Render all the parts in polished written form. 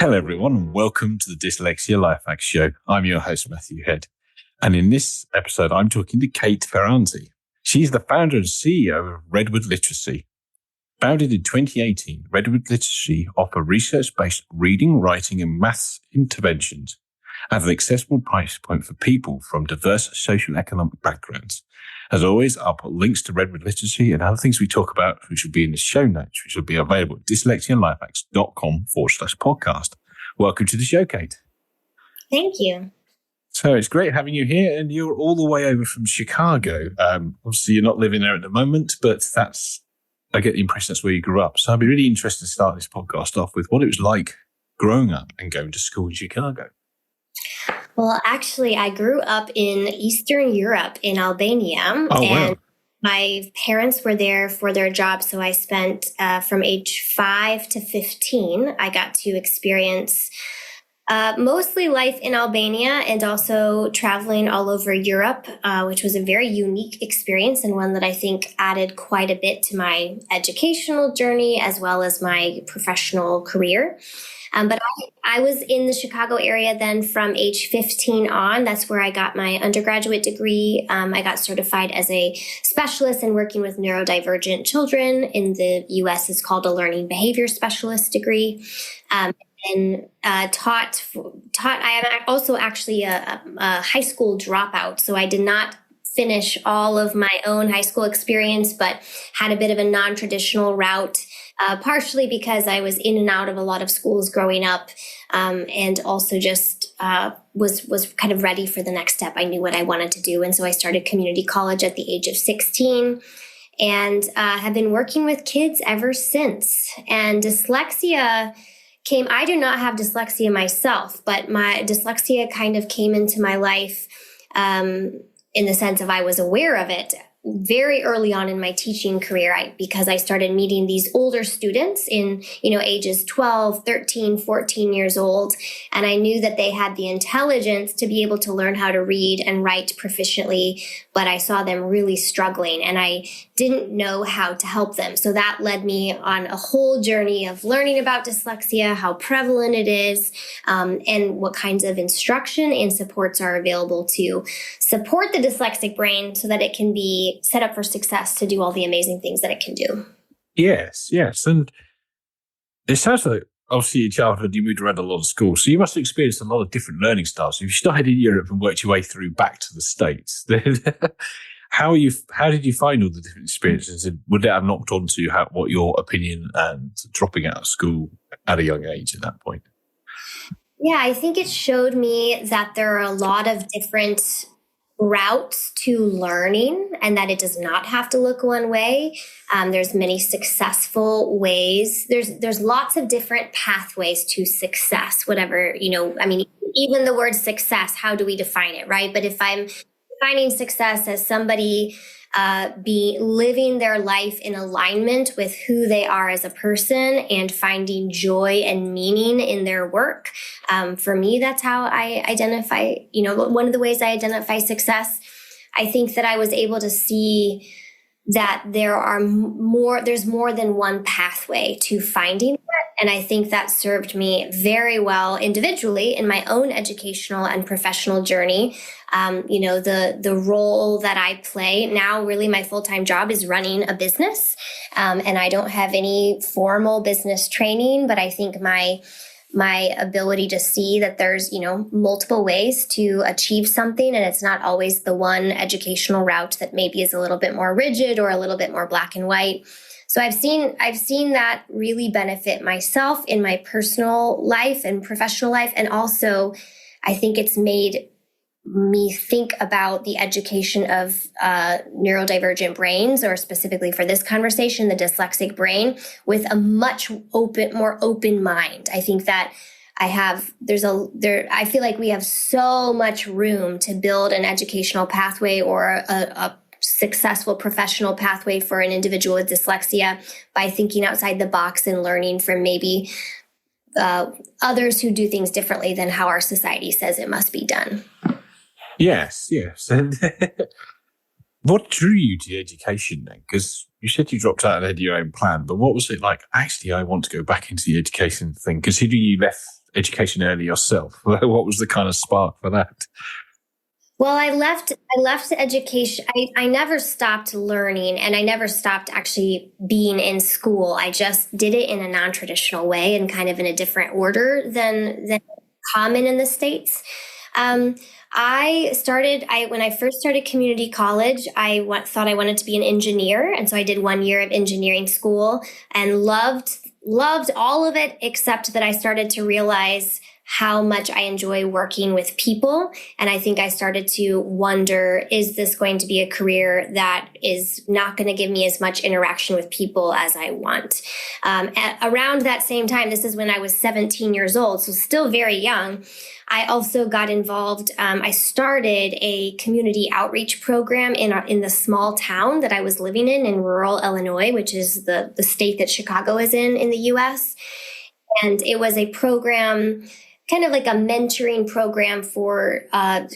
Hello, everyone, and welcome to the Dyslexia Life Hacks Show. I'm your host, Matthew Head. And in this episode, I'm talking to Kait Feriante. She's the founder and CEO of Redwood Literacy. Founded in 2018, Redwood Literacy offer research-based reading, writing, and maths interventions at an accessible price point for people from diverse social economic backgrounds. As always, I'll put links to Redwood Literacy and other things we talk about, which will be in the show notes, which will be available at dyslexialifehacks.com/podcast. Welcome to the show, Kait. Thank you. So it's great having you here, and you're all the way over from Chicago. Obviously, you're not living there at the moment, but I get the impression that's where you grew up. So I'd be really interested to start this podcast off with what it was like growing up and going to school in Chicago. Well, actually, I grew up in Eastern Europe in Albania. And my parents were there for their job. So I spent from age 5 to 15, I got to experience mostly life in Albania and also traveling all over Europe, which was a very unique experience and one that I think added quite a bit to my educational journey as well as my professional career. But I was in the Chicago area then from age 15 on. That's where I got my undergraduate degree. I got certified as a specialist in working with neurodivergent children. In the U.S., it's called a learning behavior specialist degree. And taught. I am also actually a high school dropout, so I did not finish all of my own high school experience, but had a bit of a non-traditional route. Partially because I was in and out of a lot of schools growing up, and also just was kind of ready for the next step. I knew what I wanted to do, and so I started community college at the age of 16, and have been working with kids ever since. And dyslexia came. I do not have dyslexia myself, but my dyslexia kind of came into my life in the sense of I was aware of it very early on in my teaching career, because I started meeting these older students in, ages 12, 13, 14 years old. And I knew that they had the intelligence to be able to learn how to read and write proficiently, but I saw them really struggling and I didn't know how to help them. So that led me on a whole journey of learning about dyslexia, how prevalent it is, and what kinds of instruction and supports are available to support the dyslexic brain so that it can be set up for success to do all the amazing things that it can do. Yes. And it sounds like, obviously, in childhood, you moved around a lot of schools, so you must have experienced a lot of different learning styles. If you started in Europe and worked your way through back to the States, then how did you find all the different experiences? And would that have knocked on to what your opinion and dropping out of school at a young age at that point? Yeah, I think it showed me that there are a lot of different routes to learning and that it does not have to look one way. There's many successful ways. There's lots of different pathways to success, whatever, even the word success, how do we define it, right? But if I'm defining success as somebody living their life in alignment with who they are as a person and finding joy and meaning in their work. For me, that's how I identify, one of the ways I identify success. I think that I was able to see that there's more than one pathway to finding that. And I think that served me very well individually in my own educational and professional journey. The role that I play now, really my full-time job is running a business. And I don't have any formal business training, but I think my ability to see that there's, multiple ways to achieve something. And it's not always the one educational route that maybe is a little bit more rigid or a little bit more black and white. So I've seen that really benefit myself in my personal life and professional life. And also I think it's made me think about the education of neurodivergent brains, or specifically for this conversation, the dyslexic brain, with a much more open mind. I think that I feel like we have so much room to build an educational pathway or a successful professional pathway for an individual with dyslexia by thinking outside the box and learning from maybe others who do things differently than how our society says it must be done. Yes. And what drew you to education then? Because you said you dropped out and had your own plan, but what was it like? Actually, I want to go back into the education thing, considering you left education early yourself. What was the kind of spark for that? Well, I left the education. I never stopped learning, and I never stopped actually being in school. I just did it in a non-traditional way and kind of in a different order than common in the States. When I first started community college, thought I wanted to be an engineer. And so I did 1 year of engineering school and loved all of it, except that I started to realize how much I enjoy working with people. And I think I started to wonder, is this going to be a career that is not going to give me as much interaction with people as I want? Around that same time, this is when I was 17 years old, so still very young, I also got involved. I started a community outreach program in the small town that I was living in rural Illinois, which is the state that Chicago is in the U.S. And it was a program, kind of like a mentoring program for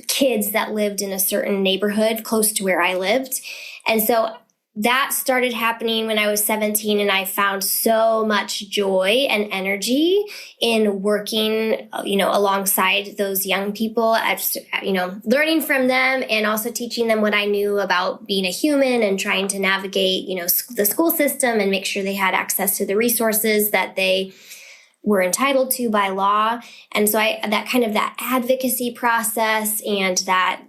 kids that lived in a certain neighborhood close to where I lived. And so that started happening when I was 17, and I found so much joy and energy in working, alongside those young people, learning from them and also teaching them what I knew about being a human and trying to navigate, the school system and make sure they had access to the resources that they were entitled to by law. And so that advocacy process and that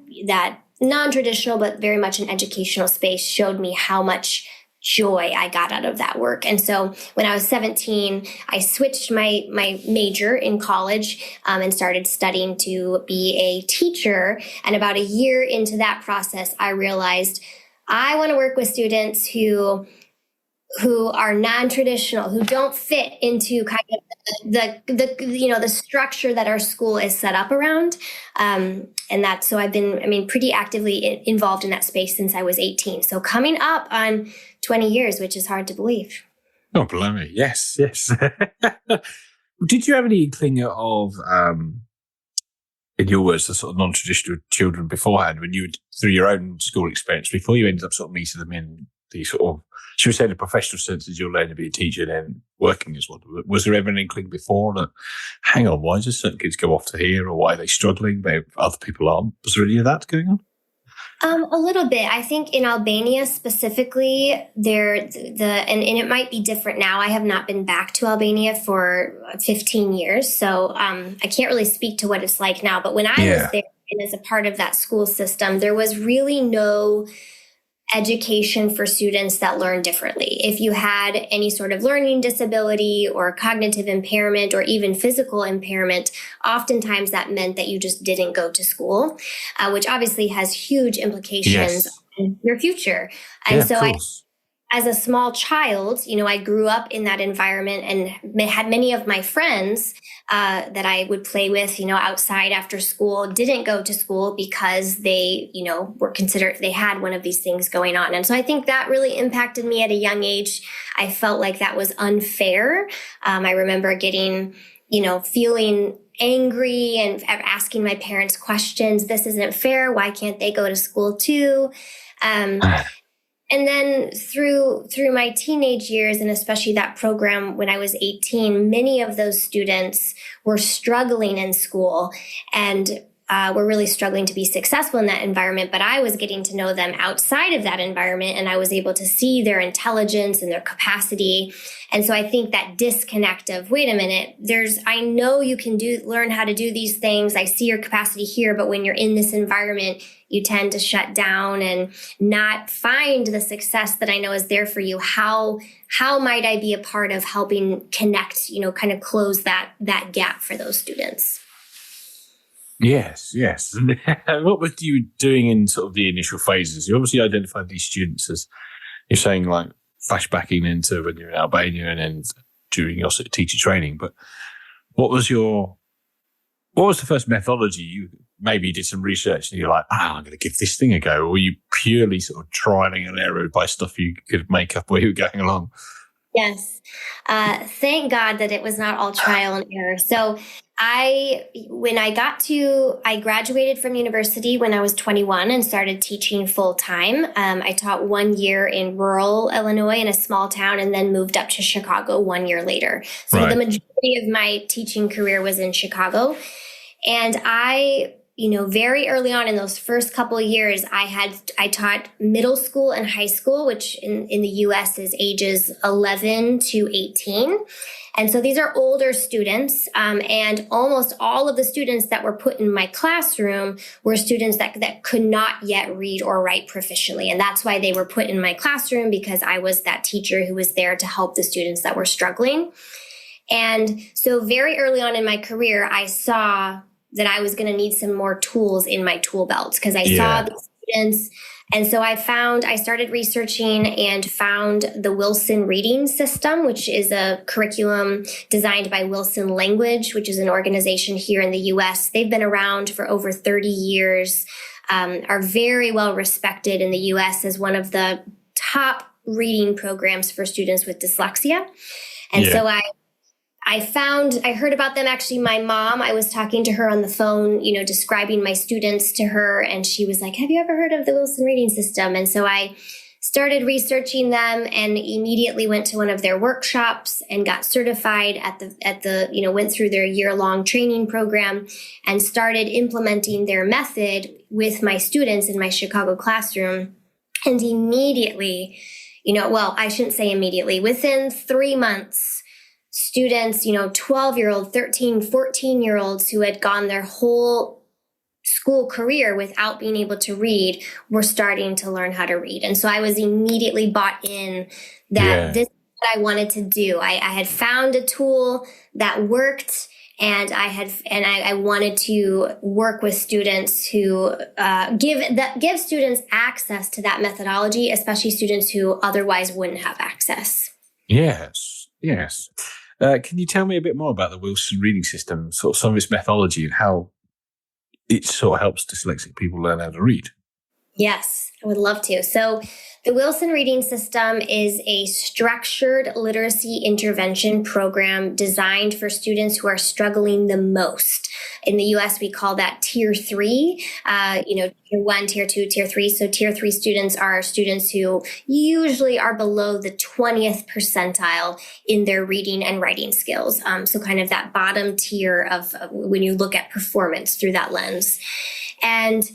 non-traditional, but very much an educational space showed me how much joy I got out of that work. And so when I was 17, I switched my major in college and started studying to be a teacher. And about a year into that process, I realized I want to work with students who are non-traditional, who don't fit into kind of the structure that our school is set up around. So I've been pretty actively involved in that space since I was 18. So coming up on 20 years, which is hard to believe. Oh, blimey. Yes. Did you have any inkling of, in your words, the sort of non-traditional children beforehand, when you were through your own school experience, before you ended up sort of meeting them in the sort of, should we say, the professional sense as you're learning to be a teacher and then working as one? Was there ever an inkling before that, hang on, why do certain kids go off to here, or why are they struggling, but other people aren't? Was there any of that going on? A little bit. I think in Albania specifically, and it might be different now. I have not been back to Albania for 15 years, so I can't really speak to what it's like now. But when I was there and as a part of that school system, there was really no education for students that learn differently. If you had any sort of learning disability or cognitive impairment or even physical impairment, oftentimes that meant that you just didn't go to school, which obviously has huge implications on your future. And as a small child, I grew up in that environment and had many of my friends that I would play with, outside after school, didn't go to school because they, were considered, they had one of these things going on. And so I think that really impacted me at a young age. I felt like that was unfair. I remember getting, feeling angry and asking my parents questions. This isn't fair. Why can't they go to school too? And then through my teenage years, and especially that program when I was 18, many of those students were struggling in school and were really struggling to be successful in that environment. But I was getting to know them outside of that environment, and I was able to see their intelligence and their capacity. And so I think that disconnect of, wait a minute, I know you can learn how to do these things. I see your capacity here, but when you're in this environment, you tend to shut down and not find the success that I know is there for you. How might I be a part of helping connect, kind of close that gap for those students? Yes. What were you doing in sort of the initial phases? You obviously identified these students as, you're saying, like flashbacking into when you're in Albania and then during your sort of teacher training. But what was the first methodology? You maybe did some research and you're like, I'm going to give this thing a go. Or were you purely sort of trialing and error by stuff you could make up while you were going along? Yes. Thank God that it was not all trial and error. So I graduated from university when I was 21 and started teaching full time. I taught 1 year in rural Illinois in a small town and then moved up to Chicago 1 year later. So the majority of my teaching career was in Chicago. And very early on in those first couple of years, I taught middle school and high school, which in the US is ages 11 to 18. And so these are older students. And almost all of the students that were put in my classroom were students that could not yet read or write proficiently. And that's why they were put in my classroom, because I was that teacher who was there to help the students that were struggling. And so very early on in my career, I saw that I was going to need some more tools in my tool belt, because I saw the students. And so I started researching and found the Wilson Reading System, which is a curriculum designed by Wilson Language, which is an organization here in the US. They've been around for over 30 years, are very well respected in the US as one of the top reading programs for students with dyslexia. And so I heard about them. Actually, my mom, I was talking to her on the phone, describing my students to her. And she was like, have you ever heard of the Wilson Reading System? And so I started researching them and immediately went to one of their workshops and got certified went through their year-long training program and started implementing their method with my students in my Chicago classroom. And immediately, I shouldn't say immediately, within 3 months, students, 12-year-old, 13, 14-year-olds who had gone their whole school career without being able to read were starting to learn how to read. And so I was immediately bought in that this is what I wanted to do. I had found a tool that worked, and I wanted to work with students who give students access to that methodology, especially students who otherwise wouldn't have access. Yes. Can you tell me a bit more about the Wilson Reading System, sort of some of its methodology and how it sort of helps dyslexic people learn how to read? Yes, I would love to. So the Wilson Reading System is a structured literacy intervention program designed for students who are struggling the most. In the US, we call that Tier 3, Tier 1, Tier 2, Tier 3. So Tier 3 students are students who usually are below the 20th percentile in their reading and writing skills. So kind of that bottom tier of when you look at performance through that lens. And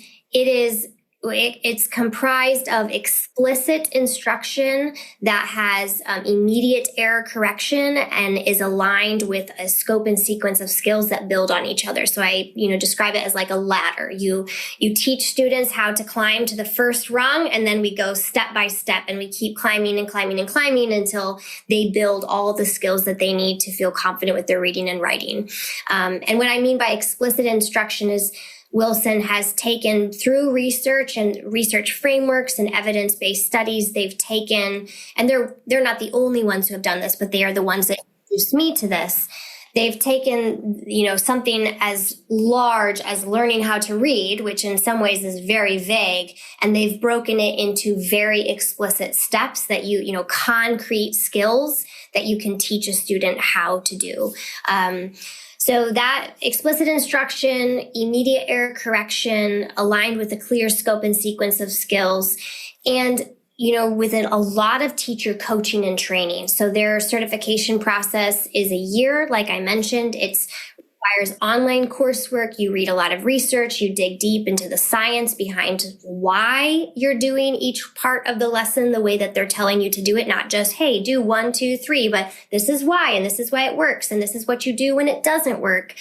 it's comprised of explicit instruction that has immediate error correction and is aligned with a scope and sequence of skills that build on each other. So I, describe it as like a ladder. You teach students how to climb to the first rung, and then we go step by step, and we keep climbing and climbing and climbing until they build all the skills that they need to feel confident with their reading and writing. And what I mean by explicit instruction is Wilson has taken through research and research frameworks and evidence-based studies they've taken, and they're not the only ones who have done this, but they are the ones that introduced me to this. They've taken, something as large as learning how to read, which in some ways is very vague, and they've broken it into very explicit steps that concrete skills that you can teach a student how to do. So that explicit instruction, immediate error correction, aligned with a clear scope and sequence of skills, and, within a lot of teacher coaching and training. So their certification process is a year, like I mentioned. It requires online coursework. You read a lot of research. You dig deep into the science behind why you're doing each part of the lesson the way that they're telling you to do it. Not just, hey, do 1, 2, 3, but this is why, and this is why it works, and this is what you do when it doesn't work.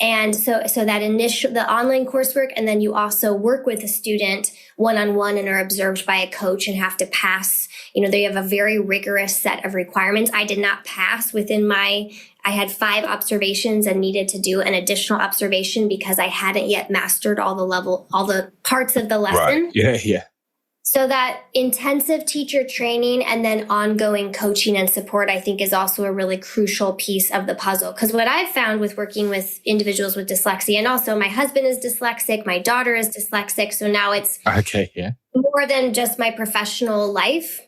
And so that the online coursework, and then you also work with a student one-on-one and are observed by a coach and have to pass, they have a very rigorous set of requirements. I did not pass I had 5 observations and needed to do an additional observation because I hadn't yet mastered all the parts of the lesson. Right. Yeah. So that intensive teacher training and then ongoing coaching and support, I think, is also a really crucial piece of the puzzle. Because what I've found with working with individuals with dyslexia, and also my husband is dyslexic, my daughter is dyslexic. So now it's more than just my professional life.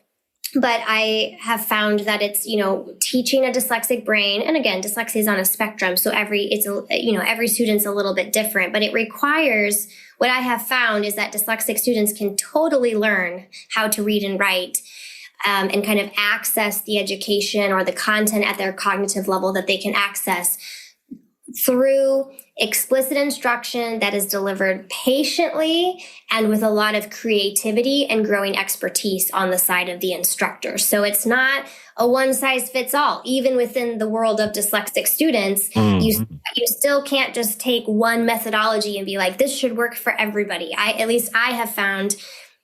But I have found that it's, teaching a dyslexic brain. And again, dyslexia is on a spectrum. So every student's a little bit different, but it requires, what I have found is that dyslexic students can totally learn how to read and write, and kind of access the education or the content at their cognitive level that they can access through explicit instruction that is delivered patiently and with a lot of creativity and growing expertise on the side of the instructor. So it's not a one size fits all. Even within the world of dyslexic students, you still can't just take one methodology and be like, this should work for everybody. At least I have found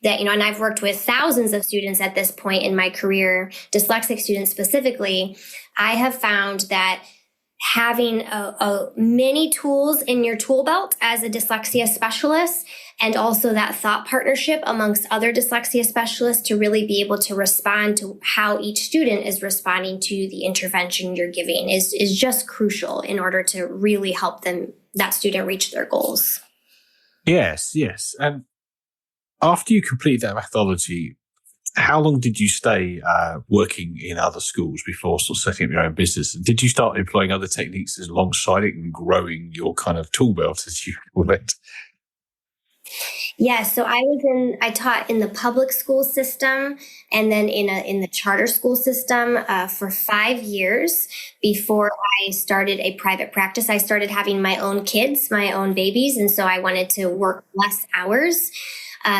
that, and I've worked with thousands of students at this point in my career, dyslexic students specifically. I have found that having many tools in your tool belt as a dyslexia specialist, and also that thought partnership amongst other dyslexia specialists to really be able to respond to how each student is responding to the intervention you're giving is just crucial in order to really help that student reach their goals. Yes. And after you completed that methodology, how long did you stay working in other schools before sort of setting up your own business? And did you start employing other techniques alongside it and growing your kind of tool belt, as you call it? Yeah, so I taught in the public school system and then in the charter school system for 5 years before I started a private practice. I started having my own kids, my own babies, and so I wanted to work less hours.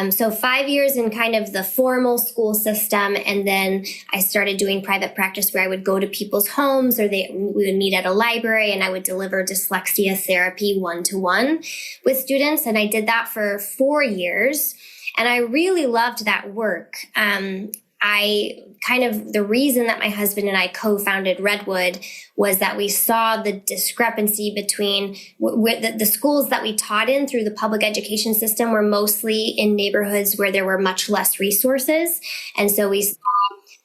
So 5 years in kind of the formal school system. And then I started doing private practice where I would go to people's homes or we would meet at a library and I would deliver dyslexia therapy one-to-one with students. And I did that for 4 years. And I really loved that work. The reason that my husband and I co-founded Redwood was that we saw the discrepancy between the schools that we taught in through the public education system were mostly in neighborhoods where there were much less resources. And so we saw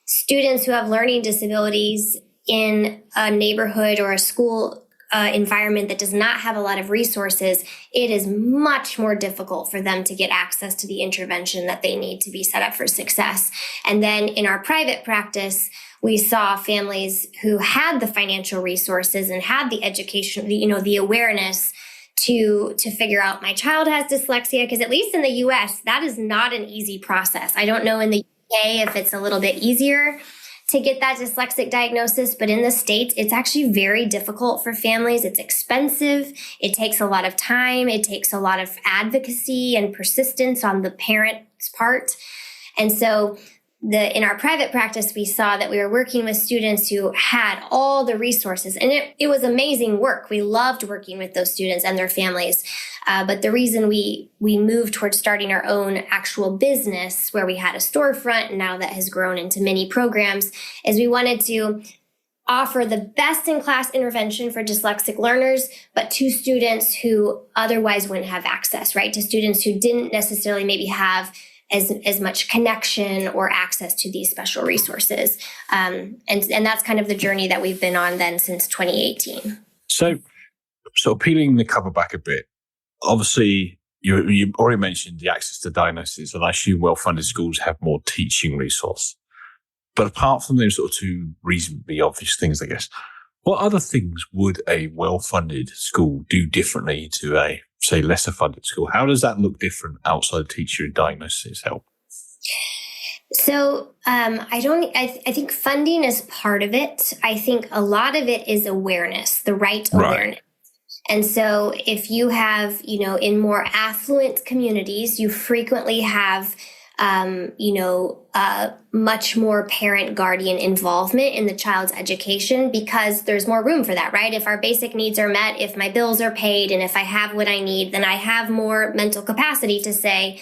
students who have learning disabilities in a neighborhood or a school environment that does not have a lot of resources. It is much more difficult for them to get access to the intervention that they need to be set up for success. And then in our private practice, we saw families who had the financial resources and had the education, the awareness to figure out my child has dyslexia, because at least in the US, that is not an easy process. I don't know in the UK if it's a little bit easier to get that dyslexic diagnosis, but in the States, it's actually very difficult for families. It's expensive. It takes a lot of time. It takes a lot of advocacy and persistence on the parent's part. And so in our private practice, we saw that we were working with students who had all the resources, and it was amazing work. We loved working with those students and their families. But the reason we moved towards starting our own actual business, where we had a storefront, and now that has grown into many programs, is we wanted to offer the best-in-class intervention for dyslexic learners, but to students who otherwise wouldn't have access, right? To students who didn't necessarily maybe have as much connection or access to these special resources. And that's kind of the journey that we've been on then since 2018. So peeling the cover back a bit, obviously you already mentioned the access to diagnosis, and I assume well-funded schools have more teaching resource. But apart from those sort of two reasonably obvious things, I guess, what other things would a well-funded school do differently to a, say, lesser funded school? How does that look different outside teacher and diagnosis help? So I think funding is part of it. I think a lot of it is awareness, the right awareness. And so if you have, in more affluent communities, you frequently have much more parent guardian involvement in the child's education, because there's more room for that, right? If our basic needs are met, if my bills are paid, and if I have what I need, then I have more mental capacity to say,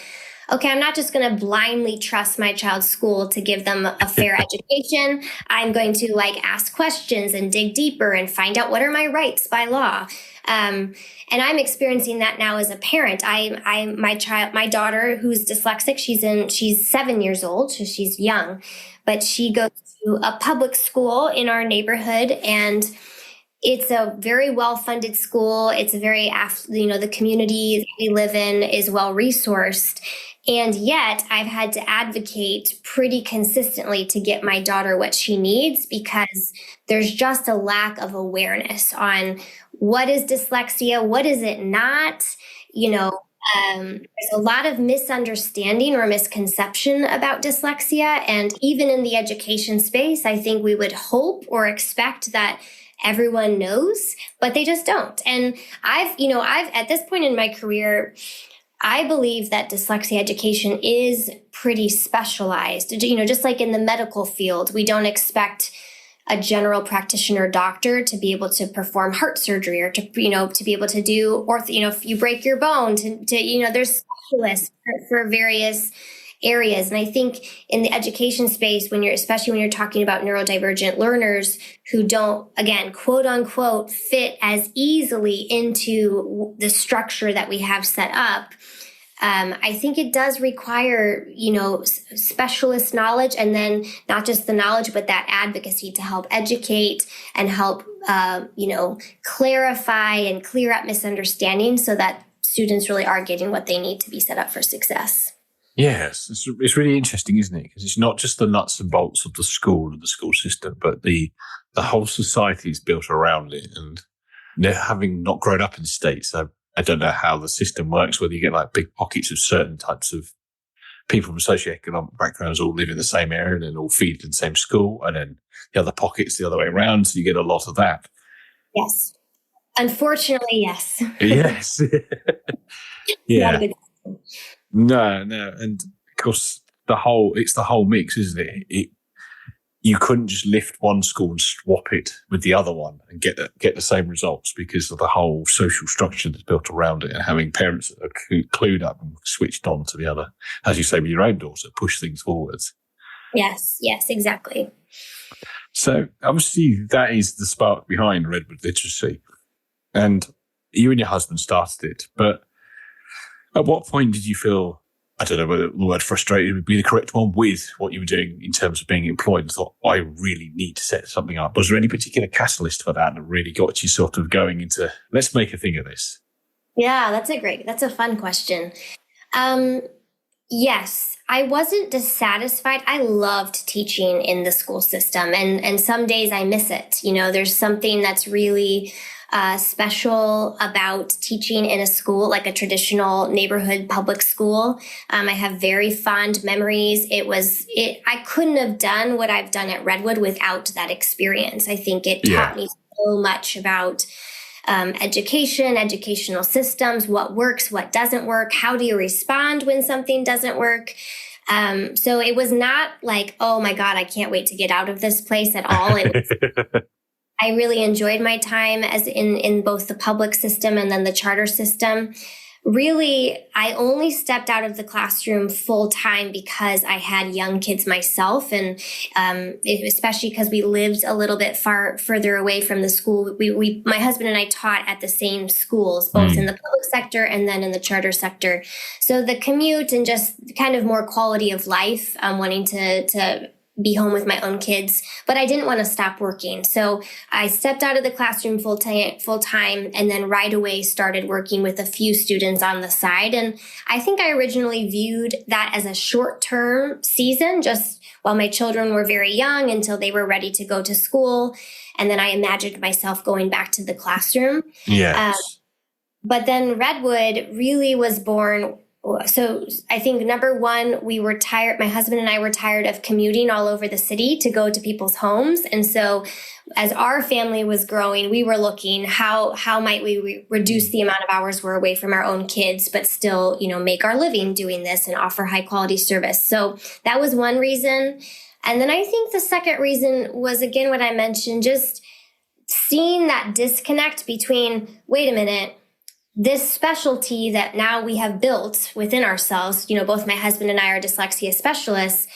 okay, I'm not just going to blindly trust my child's school to give them a fair education. I'm going to ask questions and dig deeper and find out what are my rights by law. And I'm experiencing that now as a parent. My daughter, who's dyslexic, she's 7 years old, so she's young, but she goes to a public school in our neighborhood, and it's a very well-funded school. It's a very, the community that we live in is well-resourced. And yet I've had to advocate pretty consistently to get my daughter what she needs, because there's just a lack of awareness on what is dyslexia, what is it not. There's a lot of misunderstanding or misconception about dyslexia. And even in the education space, I think we would hope or expect that everyone knows, but they just don't. And I've at this point in my career, I believe that dyslexia education is pretty specialized. Just like in the medical field, we don't expect a general practitioner doctor to be able to perform heart surgery, or to be able to do if you break your bone, there's specialists for various areas. And I think in the education space, especially when you're talking about neurodivergent learners who don't, again, quote unquote, fit as easily into the structure that we have set up, I think it does require, specialist knowledge, and then not just the knowledge, but that advocacy to help educate and help, clarify and clear up misunderstandings so that students really are getting what they need to be set up for success. Yes, it's really interesting, isn't it? Because it's not just the nuts and bolts of the school and the school system, but the whole society is built around it. And having not grown up in the States, I don't know how the system works, whether you get like big pockets of certain types of people from socioeconomic backgrounds all live in the same area and then all feed in the same school, and then the other pockets the other way around. So you get a lot of that. Yes. Unfortunately, yes. Yes. Yeah. No. And of course, it's the whole mix, isn't it? You couldn't just lift one school and swap it with the other one and get the same results, because of the whole social structure that's built around it, and having parents that are clued up and switched on to the other, as you say, with your own daughter, push things forwards. Yes, exactly. So obviously that is the spark behind Redwood Literacy, and you and your husband started it. But at what point did you feel, I don't know whether the word frustrated would be the correct one, with what you were doing in terms of being employed, and thought, I really need to set something up? Was there any particular catalyst for that that really got you sort of going into, let's make a thing of this? Yeah, that's a fun question. Yes, I wasn't dissatisfied. I loved teaching in the school system, and some days I miss it. There's something that's really special about teaching in a school, like a traditional neighborhood public school. I have very fond memories. I couldn't have done what I've done at Redwood without that experience. I think it taught me so much about education, educational systems, what works, what doesn't work, how do you respond when something doesn't work. So it was not like, oh my God, I can't wait to get out of this place at all. I really enjoyed my time as in both the public system and then the charter system. Really, I only stepped out of the classroom full time because I had young kids myself, and especially because we lived a little bit further away from the school. My husband and I taught at the same schools, both in the public sector and then in the charter sector. So the commute and just kind of more quality of life, wanting to be home with my own kids, but I didn't want to stop working. So I stepped out of the classroom full time, and then right away started working with a few students on the side. And I think I originally viewed that as a short-term season, just while my children were very young, until they were ready to go to school. And then I imagined myself going back to the classroom. Yes. But then Redwood really was born. So I think number one, we were tired. My husband and I were tired of commuting all over the city to go to people's homes. And so as our family was growing, we were looking how might we reduce the amount of hours we're away from our own kids, but still, make our living doing this and offer high quality service. So that was one reason. And then I think the second reason was, again, what I mentioned, just seeing that disconnect between, wait a minute, this specialty that now we have built within ourselves, both my husband and I are dyslexia specialists,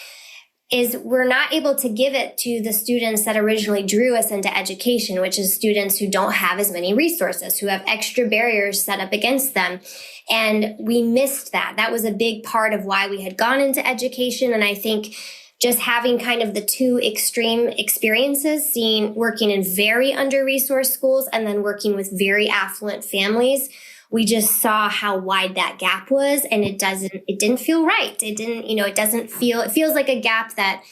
is we're not able to give it to the students that originally drew us into education, which is students who don't have as many resources, who have extra barriers set up against them. And we missed that. That was a big part of why we had gone into education. And I think just having kind of the two extreme experiences, working in very under-resourced schools and then working with very affluent families, we just saw how wide that gap was, and it didn't feel right. It feels like a gap that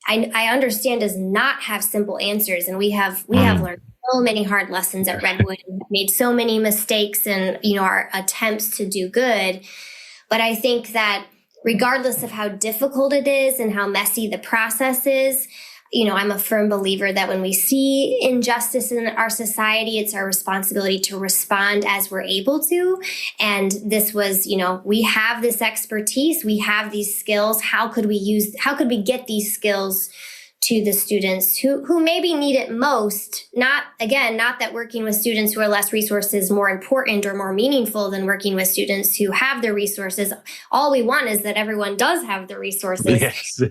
I understand does not have simple answers. And we have learned so many hard lessons at Redwood, and made so many mistakes and, our attempts to do good. But I think that regardless of how difficult it is and how messy the process is, I'm a firm believer that when we see injustice in our society, it's our responsibility to respond as we're able to. And this was, we have this expertise, we have these skills. How could we get these skills to the students who maybe need it most? Not that working with students who are less resources is more important or more meaningful than working with students who have the resources. All we want is that everyone does have the resources. Yes.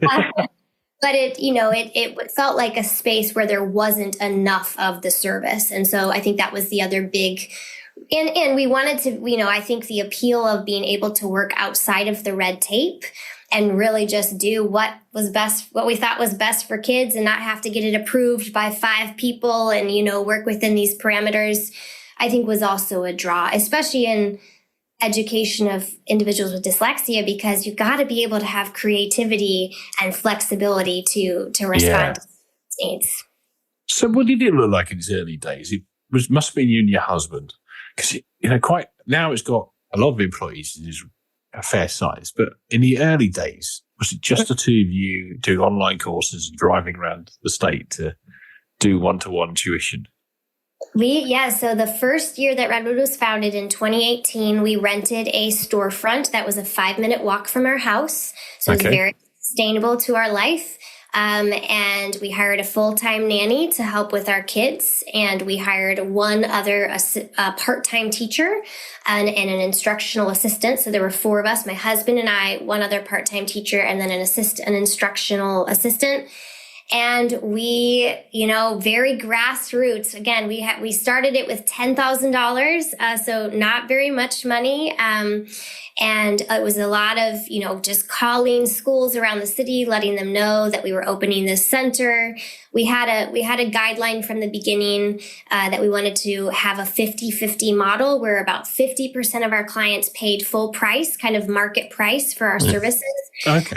But it felt like a space where there wasn't enough of the service. And so I think that was the other big, and we wanted to, I think the appeal of being able to work outside of the red tape and really just do what we thought was best for kids, and not have to get it approved by 5 people and, work within these parameters, I think was also a draw, especially in education of individuals with dyslexia, because you've got to be able to have creativity and flexibility to respond to needs. So what did it look like in its early days? Must have been you and your husband, because now it's got a lot of employees and is a fair size. But in the early days, was it just the two of you doing online courses and driving around the state to do one-to-one tuition? So the first year that Redwood was founded in 2018, we rented a storefront that was a 5-minute walk from our house. So it was very sustainable to our life. And we hired a full-time nanny to help with our kids. And we hired one other part-time teacher and an instructional assistant. So there were 4 of us, my husband and I, one other part-time teacher, and then an instructional assistant. And we, very grassroots. Again, we started it with $10,000, so not very much money. And it was a lot of, just calling schools around the city, letting them know that we were opening this center. We had a guideline from the beginning that we wanted to have a 50-50 model, where about 50% of our clients paid full price, kind of market price for our services. Okay.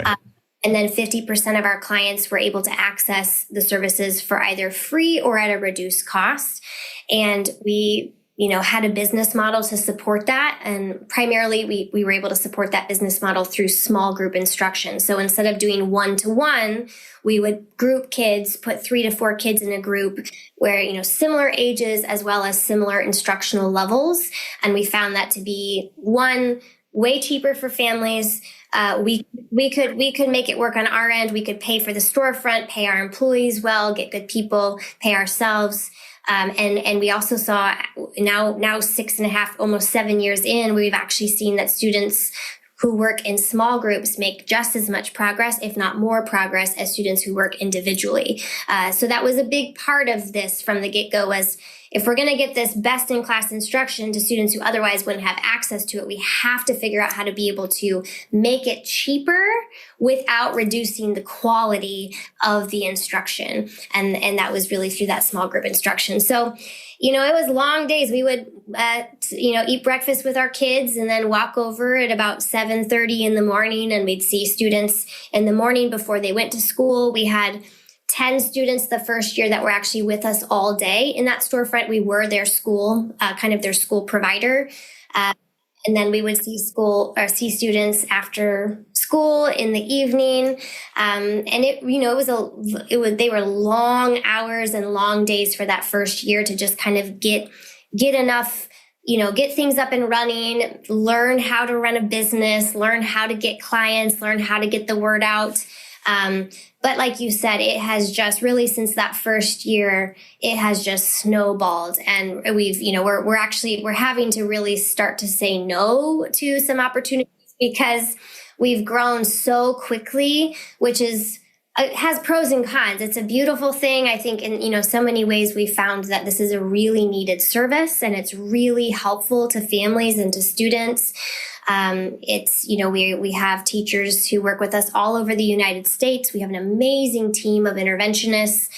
And then 50% of our clients were able to access the services for either free or at a reduced cost. And we, had a business model to support that. And primarily we were able to support that business model through small group instruction. So instead of doing 1-to-1, we would group kids, put 3 to 4 kids in a group where, similar ages as well as similar instructional levels. And we found that to be, one, way cheaper for families. We could make it work on our end. We could pay for the storefront, pay our employees well, get good people, pay ourselves. And we also saw now 6.5, almost 7 years in, we've actually seen that students who work in small groups make just as much progress, if not more progress, as students who work individually. So that was a big part of this from the get-go, was if we're going to get this best-in-class instruction to students who otherwise wouldn't have access to it, we have to figure out how to be able to make it cheaper without reducing the quality of the instruction. And that was really through that small group instruction. So, it was long days. We would, eat breakfast with our kids and then walk over at about 7:30 in the morning, and we'd see students in the morning before they went to school. We had 10 students the first year that were actually with us all day in that storefront. We were their school, kind of their school provider. And then we would see students after school in the evening. And they were long hours and long days for that first year to just kind of get enough, get things up and running, learn how to run a business, learn how to get clients, learn how to get the word out. But like you said, it has just really, since that first year, it has just snowballed. And we've, we're having to really start to say no to some opportunities because we've grown so quickly, which is, it has pros and cons. It's a beautiful thing. I think in, so many ways we found that this is a really needed service, and it's really helpful to families and to students. It's, we have teachers who work with us all over the United States. We have an amazing team of interventionists.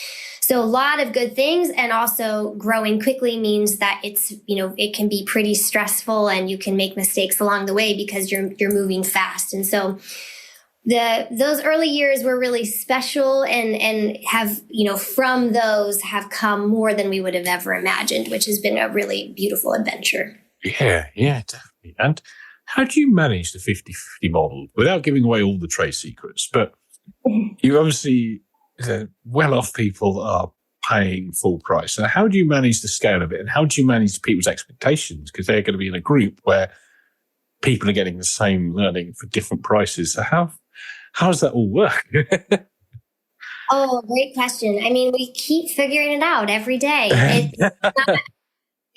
So a lot of good things, and also growing quickly means that it's, it can be pretty stressful and you can make mistakes along the way because you're moving fast. And so those early years were really special, and have, from those have come more than we would have ever imagined, which has been a really beautiful adventure. Yeah, definitely. And how do you manage the 50-50 model without giving away all the trade secrets? But you obviously, well-off people are paying full price. So how do you manage the scale of it? And how do you manage people's expectations? Because they're going to be in a group where people are getting the same learning for different prices. So how does that all work? Oh, great question. I mean, we keep figuring it out every day.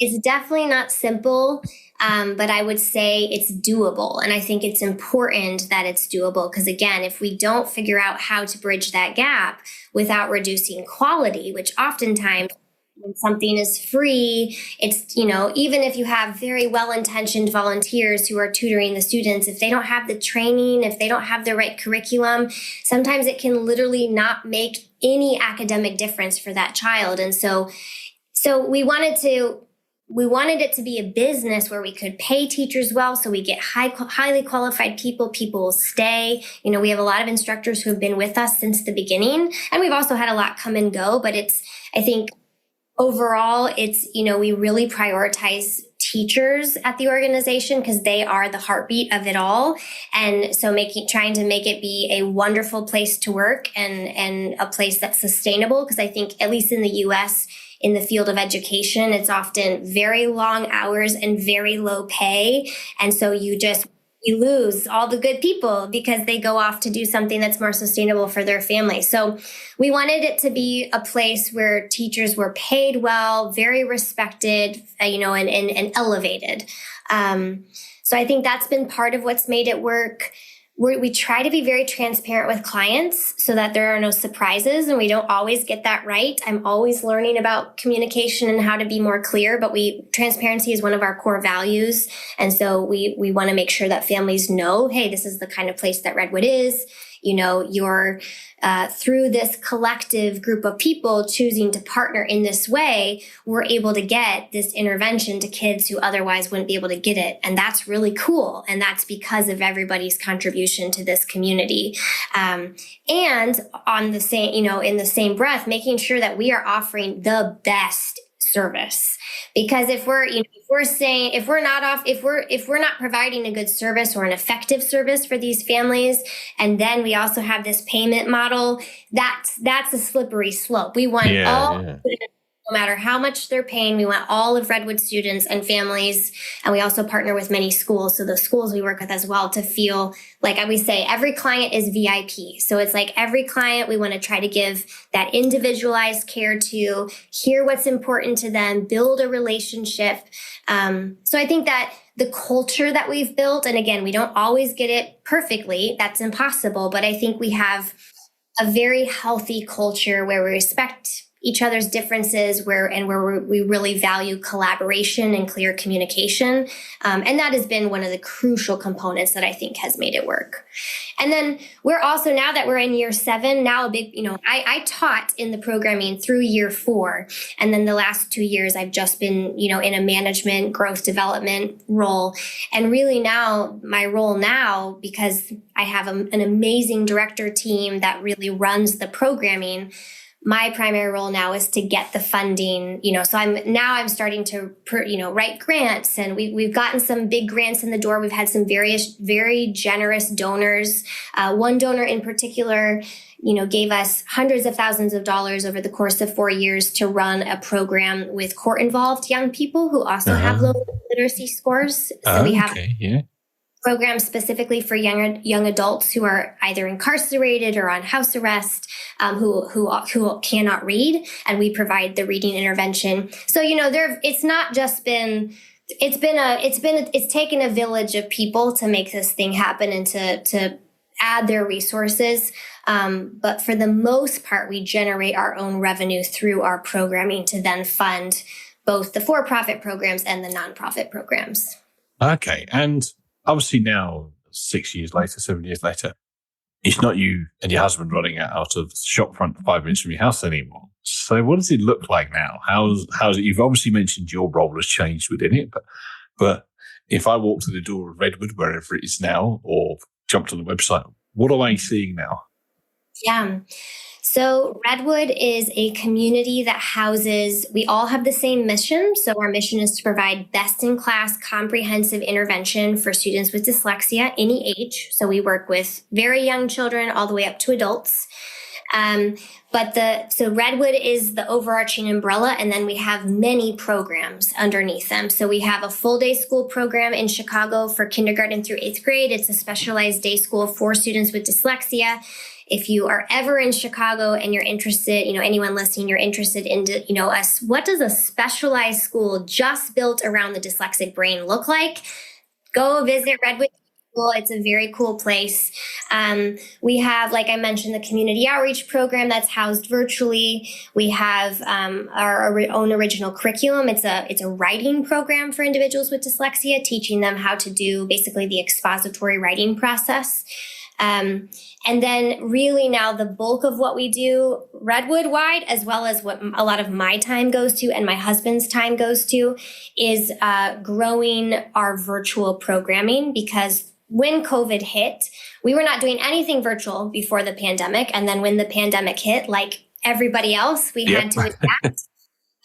It's definitely not simple, but I would say it's doable. And I think it's important that it's doable because, again, if we don't figure out how to bridge that gap without reducing quality, which oftentimes when something is free, it's, even if you have very well-intentioned volunteers who are tutoring the students, if they don't have the training, if they don't have the right curriculum, sometimes it can literally not make any academic difference for that child. And so we wanted it to be a business where we could pay teachers well, so we get highly qualified people. People will stay. We have a lot of instructors who have been with us since the beginning, and we've also had a lot come and go. But I think overall, we really prioritize teachers at the organization because they are the heartbeat of it all. And so trying to make it be a wonderful place to work and a place that's sustainable, because I think, at least in the US, in the field of education, it's often very long hours and very low pay. And so you lose all the good people because they go off to do something that's more sustainable for their family. So we wanted it to be a place where teachers were paid well, very respected, and elevated. So I think that's been part of what's made it work. We try to be very transparent with clients so that there are no surprises, and we don't always get that right. I'm always learning about communication and how to be more clear, but transparency is one of our core values. And so we want to make sure that families know, hey, this is the kind of place that Redwood is. You're through this collective group of people choosing to partner in this way, we're able to get this intervention to kids who otherwise wouldn't be able to get it. And that's really cool. And that's because of everybody's contribution to this community. And on the same, in the same breath, making sure that we are offering the best service. Because if we're not providing a good service or an effective service for these families, and then we also have this payment model, that's a slippery slope. We want no matter how much they're paying, we want all of Redwood students and families. And we also partner with many schools. So the schools we work with as well to feel like, we say every client is VIP. So it's like every client we want to try to give that individualized care to, hear what's important to them, build a relationship. So I think that the culture that we've built, and again, we don't always get it perfectly. That's impossible. But I think we have a very healthy culture where we respect each other's differences, where we really value collaboration and clear communication. And that has been one of the crucial components that I think has made it work. And then we're also, now that we're in year 7, now a big, I taught in the programming through year 4. And then the last 2 years, I've just been, in a management growth development role. And really now, my role now, because I have an amazing director team that really runs the programming, my primary role now is to get the funding, so I'm starting to, write grants, and we've gotten some big grants in the door. We've had some very generous donors. One donor in particular, gave us hundreds of thousands of dollars over the course of 4 years to run a program with court-involved young people who also have low literacy scores. So we have programs specifically for young adults who are either incarcerated or on house arrest, who cannot read, and we provide the reading intervention. So it's not just been. It's taken a village of people to make this thing happen and to add their resources. But for the most part, we generate our own revenue through our programming to then fund both the for-profit programs and the nonprofit programs. Okay, and obviously now, 7 years later, it's not you and your husband running out of the shop front 5 minutes from your house anymore. So what does it look like now? How's it? You've obviously mentioned your role has changed within it, but if I walk to the door of Redwood, wherever it is now, or jump to the website, what am I seeing now? Yeah. So Redwood is a community that houses, we all have the same mission. So our mission is to provide best-in-class comprehensive intervention for students with dyslexia, any age. So we work with very young children all the way up to adults. So Redwood is the overarching umbrella, and then we have many programs underneath them. So we have a full day school program in Chicago for kindergarten through 8th grade. It's a specialized day school for students with dyslexia. If you are ever in Chicago and you're interested, anyone listening, you're interested in, what does a specialized school just built around the dyslexic brain look like? Go visit Redwood School. It's a very cool place. We have, like I mentioned, the community outreach program that's housed virtually. We have our own original curriculum. It's a writing program for individuals with dyslexia, teaching them how to do basically the expository writing process. And then really now the bulk of what we do Redwood wide, as well as what a lot of my time goes to and my husband's time goes to, is growing our virtual programming, because when COVID hit, we were not doing anything virtual before the pandemic. And then when the pandemic hit, like everybody else, we had to adapt.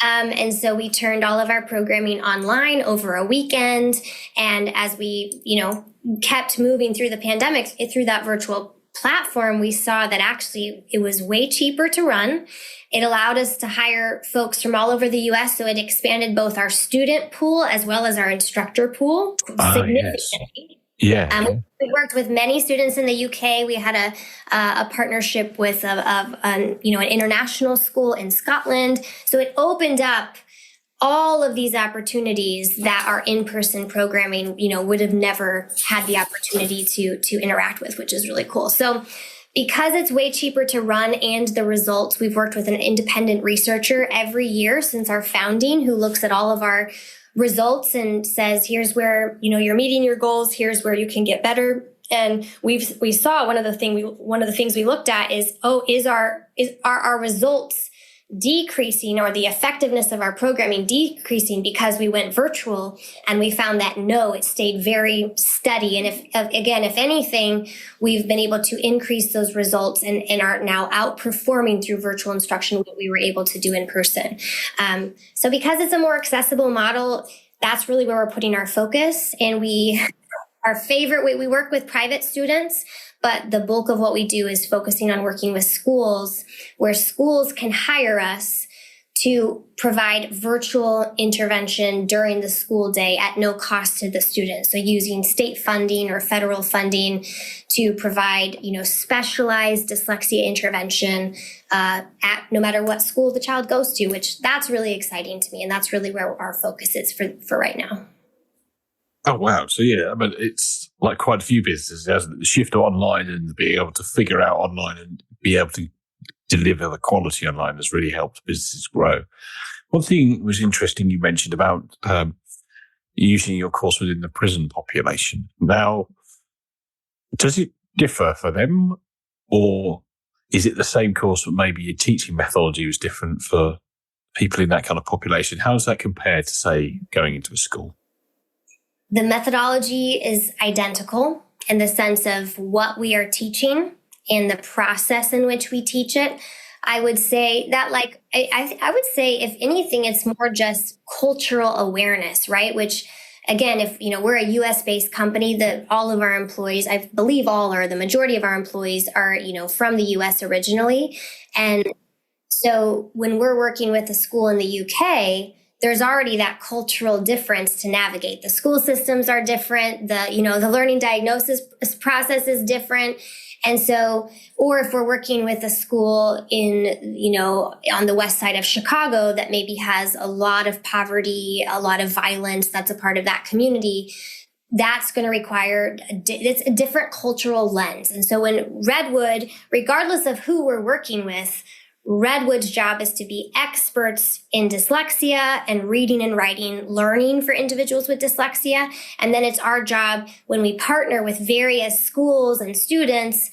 And so we turned all of our programming online over a weekend. And as we, kept moving through the pandemic, through that virtual platform, we saw that actually it was way cheaper to run. It allowed us to hire folks from all over the US. So it expanded both our student pool as well as our instructor pool significantly. Yes. We worked with many students in the UK. We had a partnership with an international school in Scotland. So it opened up all of these opportunities that our in-person programming, would have never had the opportunity to interact with, which is really cool. So because it's way cheaper to run, and the results, we've worked with an independent researcher every year since our founding, who looks at all of our results and says, here's where, you're meeting your goals. Here's where you can get better. And we saw one of the things we looked at is, are our results decreasing, or the effectiveness of our programming decreasing because we went virtual? And we found that no, it stayed very steady. And if anything, we've been able to increase those results and are now outperforming through virtual instruction what we were able to do in person. So because it's a more accessible model, that's really where we're putting our focus. And we work with private students, but the bulk of what we do is focusing on working with schools, where schools can hire us to provide virtual intervention during the school day at no cost to the student. So using state funding or federal funding to provide, specialized dyslexia intervention at no matter what school the child goes to, which that's really exciting to me. And that's really where our focus is for right now. Oh, wow. So, it's like quite a few businesses, hasn't it? The shift to online and being able to figure out online and be able to deliver the quality online has really helped businesses grow. One thing was interesting you mentioned about using your course within the prison population. Now, does it differ for them, or is it the same course but maybe your teaching methodology was different for people in that kind of population? How does that compare to, say, going into a school? The methodology is identical in the sense of what we are teaching and the process in which we teach it. I would say that, I would say, if anything, it's more just cultural awareness, right? Which, again, if, we're a US-based company, that all of our employees, I believe the majority of our employees are, from the US originally. And so when we're working with a school in the UK, there's already that cultural difference to navigate. The school systems are different. The learning diagnosis process is different. And so, or if we're working with a school in, on the west side of Chicago that maybe has a lot of poverty, a lot of violence, that's a part of that community, that's going to require it's a different cultural lens. And so when Redwood, regardless of who we're working with, Redwood's job is to be experts in dyslexia and reading and writing, learning for individuals with dyslexia. And then it's our job, when we partner with various schools and students,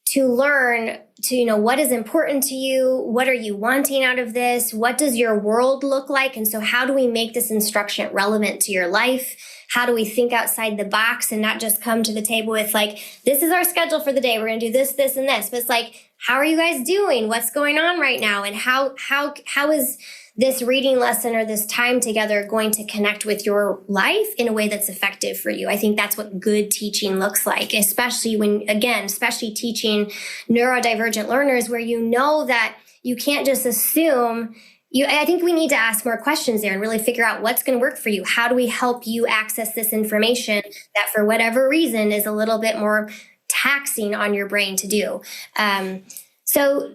to learn to, what is important to you? What are you wanting out of this? What does your world look like? And so how do we make this instruction relevant to your life? How do we think outside the box and not just come to the table with like, this is our schedule for the day. We're going to do this, this, and this. But it's like, how are you guys doing? What's going on right now? And how is this reading lesson or this time together going to connect with your life in a way that's effective for you? I think that's what good teaching looks like, especially especially teaching neurodivergent learners, where you know that you can't just assume. I think we need to ask more questions there and really figure out what's going to work for you. How do we help you access this information that for whatever reason is a little bit more taxing on your brain to do? So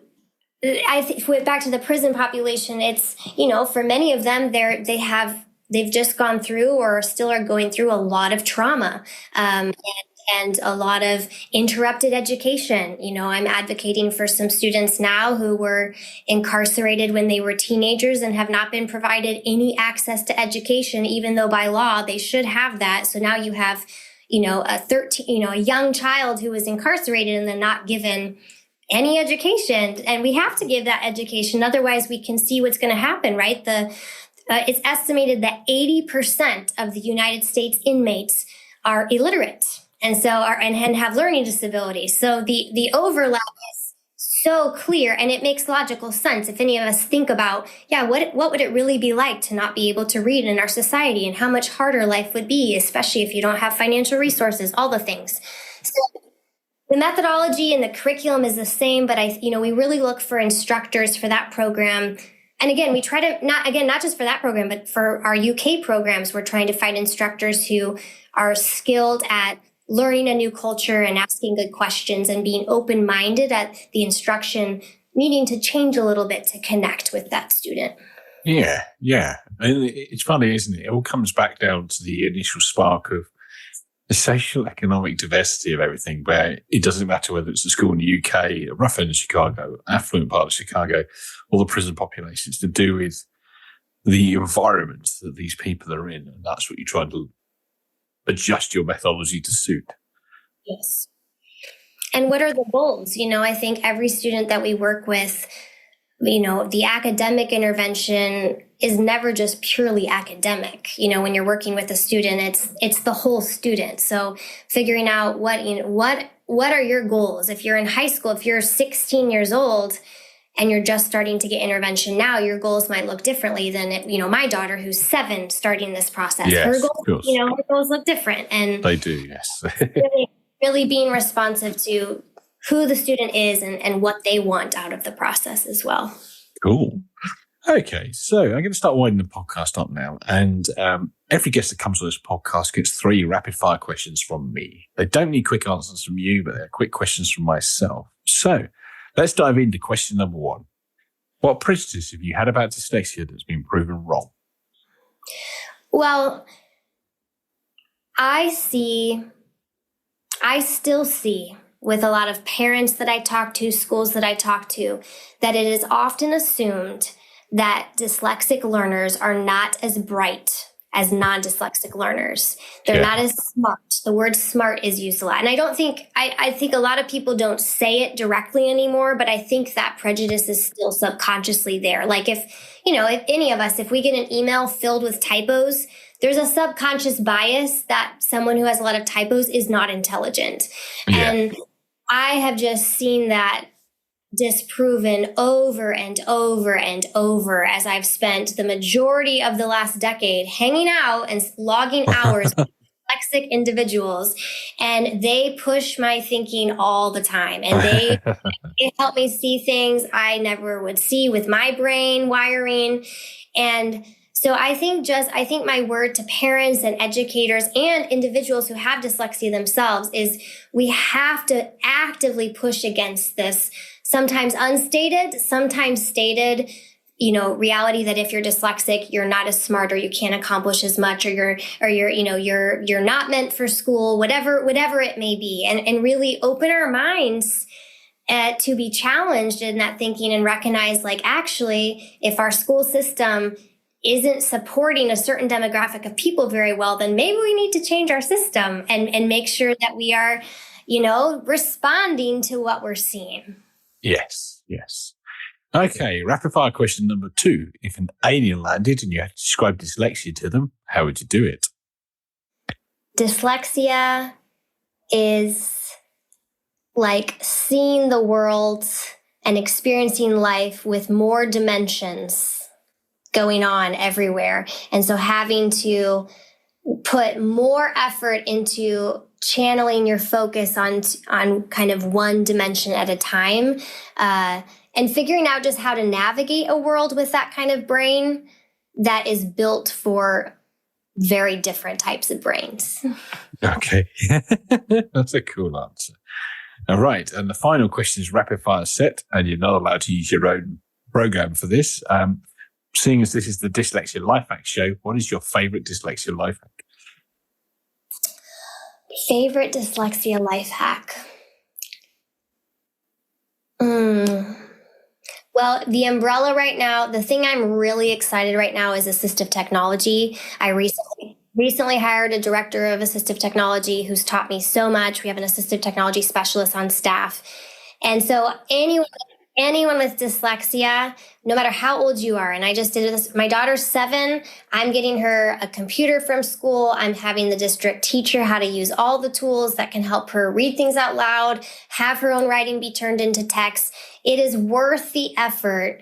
back to the prison population, it's, for many of them, they've just gone through or still are going through a lot of trauma, and a lot of interrupted education. I'm advocating for some students now who were incarcerated when they were teenagers and have not been provided any access to education, even though by law they should have that. So now you have, a young child who was incarcerated and then not given any education. And we have to give that education. Otherwise, we can see what's going to happen, right? It's estimated that 80% of the United States inmates are illiterate and have learning disabilities. So the overlap is so clear, and it makes logical sense if any of us think about, what would it really be like to not be able to read in our society, and how much harder life would be, especially if you don't have financial resources, all the things. So the methodology and the curriculum is the same, but we really look for instructors for that program. And again, we try to not just for that program, but for our UK programs, we're trying to find instructors who are skilled at learning a new culture and asking good questions and being open-minded at the instruction needing to change a little bit to connect with that student. Yeah. And it's funny, isn't it? It all comes back down to the initial spark of the social economic diversity of everything, where it doesn't matter whether it's a school in the UK, a rough end of Chicago, affluent part of Chicago, or the prison population. It's to do with the environment that these people are in, and that's what you try to adjust your methodology to suit. Yes. And what are the goals? I think every student that we work with, the academic intervention is never just purely academic. When you're working with a student, it's the whole student. So figuring out what are your goals? If you're in high school, if you're 16 years old and you're just starting to get intervention now, your goals might look differently than my daughter who's 7 starting this process. Yes, her goals look different. And they do, yes. really being responsive to who the student is and what they want out of the process as well. Cool. Okay, so I'm going to start winding the podcast up now. And every guest that comes on this podcast gets 3 rapid-fire questions from me. They don't need quick answers from you, but they're quick questions from myself. So let's dive into question number 1. What prejudice have you had about dyslexia that's been proven wrong? Well, I still see with a lot of parents that I talk to, schools that I talk to, that it is often assumed that dyslexic learners are not as bright as non-dyslexic learners. They're not as smart. The word smart is used a lot. And I think a lot of people don't say it directly anymore, but I think that prejudice is still subconsciously there. Like if any of us, if we get an email filled with typos, there's a subconscious bias that someone who has a lot of typos is not intelligent. Yeah. And I have just seen that disproven over and over and over as I've spent the majority of the last decade hanging out and logging hours with dyslexic individuals. And they push my thinking all the time. And they help me see things I never would see with my brain wiring. And so I think my word to parents and educators and individuals who have dyslexia themselves is we have to actively push against this sometimes unstated, sometimes stated, reality that if you're dyslexic, you're not as smart or you can't accomplish as much or you're not meant for school, whatever it may be, and really open our minds to be challenged in that thinking and recognize, like, actually, if our school system isn't supporting a certain demographic of people very well, then maybe we need to change our system and make sure that we are, responding to what we're seeing. Yes. Okay, rapid fire question number 2. If an alien landed and you had to describe dyslexia to them, how would you do it? Dyslexia is like seeing the world and experiencing life with more dimensions going on everywhere. And so having to put more effort into channeling your focus on kind of one dimension at a time, and figuring out just how to navigate a world with that kind of brain that is built for very different types of brains. Okay. That's a cool answer. All right. And the final question is rapid fire set, and you're not allowed to use your own program for this. Seeing as this is the Dyslexia Life Hack show, what is your favorite dyslexia life hack? Favorite dyslexia life hack? Well, the umbrella right now, the thing I'm really excited right now is assistive technology. I recently hired a director of assistive technology who's taught me so much. We have an assistive technology specialist on staff. And so anyone with dyslexia, no matter how old you are, and I just did this, my daughter's 7, I'm getting her a computer from school. I'm having the district teach her how to use all the tools that can help her read things out loud, have her own writing be turned into text. It is worth the effort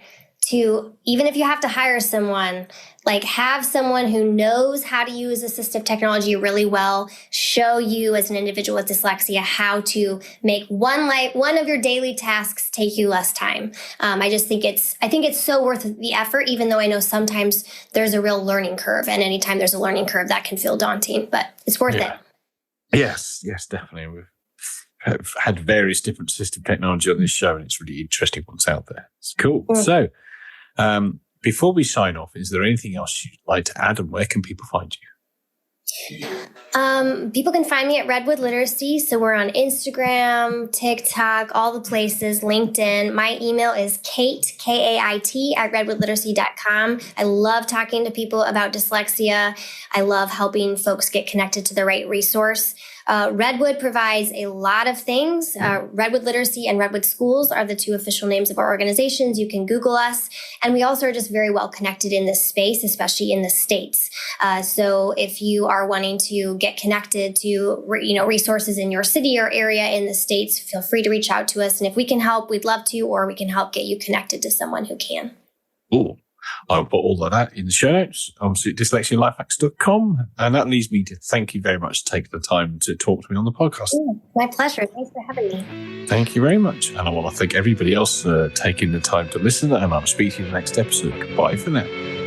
to, even if you have to hire someone, like have someone who knows how to use assistive technology really well, show you as an individual with dyslexia how to make one of your daily tasks take you less time. I think it's so worth the effort, even though I know sometimes there's a real learning curve, and anytime there's a learning curve that can feel daunting, but it's worth it. Yes, definitely. We've had various different assistive technology on this show, and it's really interesting what's out there. It's cool. So, before we sign off, is there anything else you'd like to add, and where can people find you? People can find me at Redwood Literacy. So we're on Instagram, TikTok, all the places, LinkedIn. My email is Kait, Kait, at redwoodliteracy.com. I love talking to people about dyslexia. I love helping folks get connected to the right resource. Redwood provides a lot of things. Redwood Literacy and Redwood Schools are the 2 official names of our organizations. You can Google us. And we also are just very well connected in this space, especially in the States. So if you are wanting to get connected to resources in your city or area in the States, feel free to reach out to us. And if we can help, we'd love to, or we can help get you connected to someone who can. Cool. I'll put all of that in the show notes, obviously at dyslexialifehacks.com. And that leads me to thank you very much for taking the time to talk to me on the podcast. My pleasure. Thanks for having me. Thank you very much. And I want to thank everybody else for taking the time to listen. And I'll speak to you in the next episode. Goodbye for now.